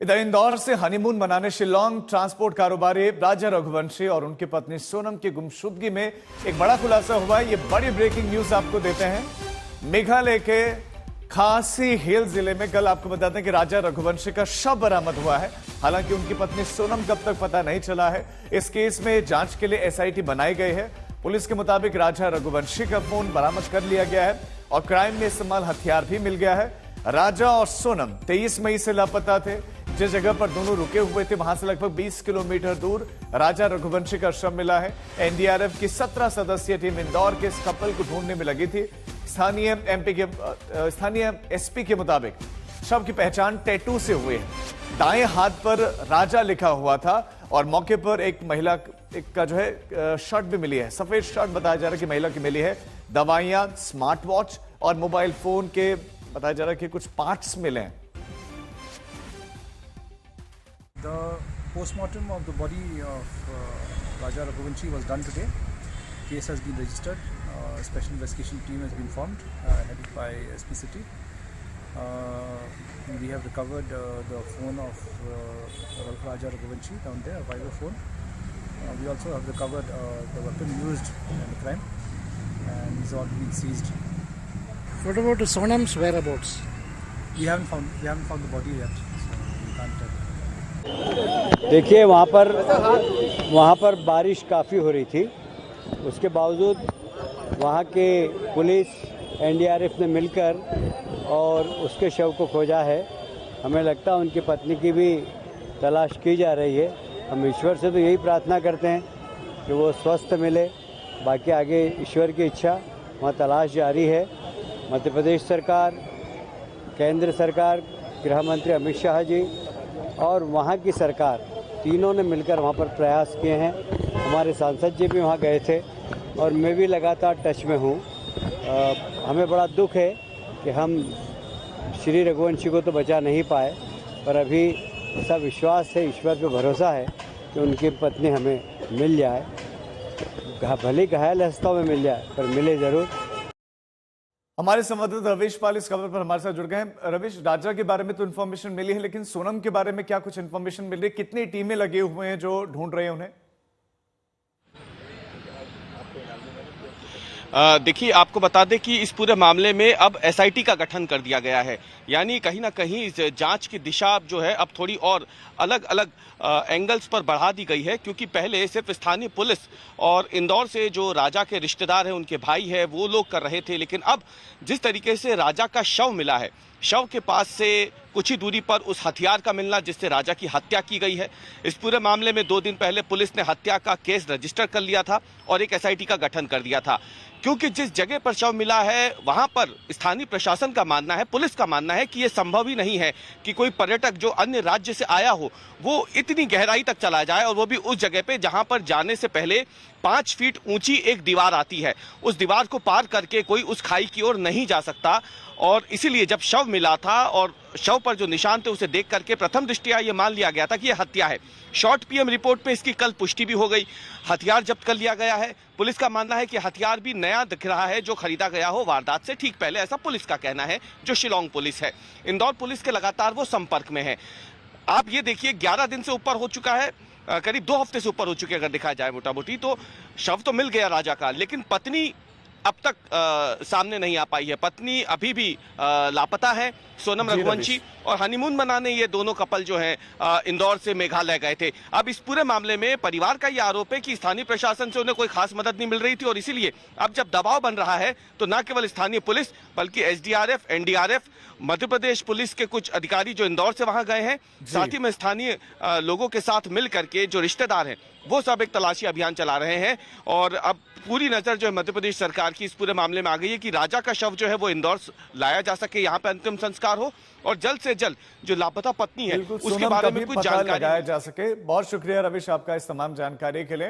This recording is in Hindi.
इधर इंदौर से हनीमून मनाने शिलोंग ट्रांसपोर्ट कारोबारी राजा रघुवंशी और उनकी पत्नी सोनम की गुमशुदगी में एक बड़ा खुलासा हुआ है। ये बड़ी ब्रेकिंग न्यूज आपको देते हैं। मेघालय के खासी हिल जिले में कल आपको बता दें कि राजा रघुवंशी का शव बरामद हुआ है। हालांकि उनकी पत्नी सोनम कब तक पता नहीं चला है। इस केस में जांच के लिए एसआईटी बनाई गई है। पुलिस के मुताबिक राजा रघुवंशी का फोन बरामद कर लिया गया है और क्राइम में इस्तेमाल हथियार भी मिल गया है। राजा और सोनम 23 मई से लापता थे। जिस जगह पर दोनों रुके हुए थे वहां से लगभग 20 किलोमीटर दूर राजा रघुवंशी का शव मिला है। एनडीआरएफ की 17 सदस्यीय टीम इंदौर के इस कपल को ढूंढने में लगी थी। स्थानीय एसपी के मुताबिक शव की पहचान टैटू से हुई है। दाएं हाथ पर राजा लिखा हुआ था और मौके पर एक महिला का जो है शर्ट भी मिली है। सफेद शर्ट बताया जा रहा है कि महिला की मिली है। दवाइयां, स्मार्ट वॉच और मोबाइल फोन के बताया जा रहा है कि कुछ पार्ट्स मिले हैं। The postmortem of the body of Raja Raghuvanshi was done today. Case has been registered. Special investigation team has been formed, headed by SP City. We have recovered the phone of Raja Raghuvanshi down there, a Vivo phone. We also have recovered the weapon used in the crime, and these all been seized. What about Sonam's whereabouts? We haven't found the body yet, so we can't tell. देखिए वहाँ पर बारिश काफ़ी हो रही थी। उसके बावजूद वहाँ के पुलिस एनडीआरएफ ने मिलकर और उसके शव को खोजा है। हमें लगता है उनकी पत्नी की भी तलाश की जा रही है। हम ईश्वर से तो यही प्रार्थना करते हैं कि वो स्वस्थ मिले। बाकी आगे ईश्वर की इच्छा, वहाँ तलाश जारी है। मध्य प्रदेश सरकार, केंद्र सरकार, गृह मंत्री अमित शाह जी और वहाँ की सरकार तीनों ने मिलकर वहाँ पर प्रयास किए हैं। हमारे सांसद जी भी वहाँ गए थे और मैं भी लगातार टच में हूँ। हमें बड़ा दुख है कि हम श्री रघुवंशी को तो बचा नहीं पाए, पर अभी ऐसा विश्वास है, ईश्वर पे भरोसा है कि उनकी पत्नी हमें मिल जाए। भले घायल अवस्था में मिल जाए, पर मिले ज़रूर। हमारे संवाददाता रवीश पाल इस खबर पर हमारे साथ जुड़ गए हैं। रवीश, राजा के बारे में तो इन्फॉर्मेशन मिली है, लेकिन सोनम के बारे में क्या कुछ इन्फॉर्मेशन मिल रही है? कितनी टीमें लगे हुए हैं जो ढूंढ रहे हैं उन्हें? देखिए, आपको बता दें कि इस पूरे मामले में अब एसआईटी का गठन कर दिया गया है। यानी कहीं ना कहीं इस जांच की दिशा जो है अब थोड़ी और अलग अलग एंगल्स पर बढ़ा दी गई है, क्योंकि पहले सिर्फ स्थानीय पुलिस और इंदौर से जो राजा के रिश्तेदार हैं, उनके भाई है, वो लोग कर रहे थे। लेकिन अब जिस तरीके से राजा का शव मिला है, शव के पास से कुछ ही दूरी पर उस हथियार का मिलना जिससे राजा की हत्या की गई है। इस पूरे मामले में 2 दिन पहले पुलिस ने हत्या का केस रजिस्टर कर लिया था और एक एसआईटी का गठन कर दिया था, क्योंकि जिस जगह पर शव मिला है वहां पर स्थानीय प्रशासन का मानना है, पुलिस का मानना है कि यह संभव ही नहीं है कि कोई पर्यटक जो अन्य राज्य से आया हो वो इतनी गहराई तक चला जाए, और वो भी उस जगह पे जहां पर जाने से पहले 5 फीट ऊंची एक दीवार आती है। उस दीवार को पार करके कोई उस खाई की ओर नहीं जा सकता। और इसीलिए जब शव मिला था और शव पर जो निशान थे उसे देख करके प्रथम दृष्टया ये मान लिया गया था कि यह हत्या है। शॉर्ट पीएम रिपोर्ट में इसकी कल पुष्टि भी हो गई। हथियार जब्त कर लिया गया है। पुलिस का मानना है कि हथियार भी नया दिख रहा है, जो खरीदा गया हो वारदात से ठीक पहले, ऐसा पुलिस का कहना है, जो शिलोंग पुलिस है। इंदौर पुलिस के लगातार वो संपर्क में है। आप ये देखिए, 11 दिन से ऊपर हो चुका है, करीब 2 हफ्ते से ऊपर हो चुके अगर देखा जाए मोटा मोटी। तो शव तो मिल गया राजा का, लेकिन पत्नी अब तक सामने नहीं आ पाई है। पत्नी अभी भी लापता है, सोनम रघुवंशी। और हनीमून मनाने ये दोनों कपल जो हैं इंदौर से मेघालय गए थे। अब इस पूरे मामले में परिवार का ये आरोप है कि स्थानीय प्रशासन से उन्हें कोई खास मदद नहीं मिल रही थी, और इसीलिए अब जब दबाव बन रहा है तो न केवल स्थानीय पुलिस बल्कि SDRF, NDRF, Madhya Pradesh police के कुछ अधिकारी जो इंदौर से वहां गए हैं, साथ ही में स्थानीय लोगों के साथ मिल करके जो रिश्तेदार हैं वो सब एक तलाशी अभियान चला रहे हैं। और अब पूरी नजर जो है मध्य प्रदेश सरकार की इस पूरे मामले में आ गई है कि राजा का शव जो है वो इंदौर लाया जा सके, यहाँ पे अंतिम संस्कार हो और जल्द से जल्द जो लापता पत्नी है उसके बारे में कुछ जानकारी लगाया जा सके। बहुत शुक्रिया रवीश आपका इस तमाम जानकारी के लिए।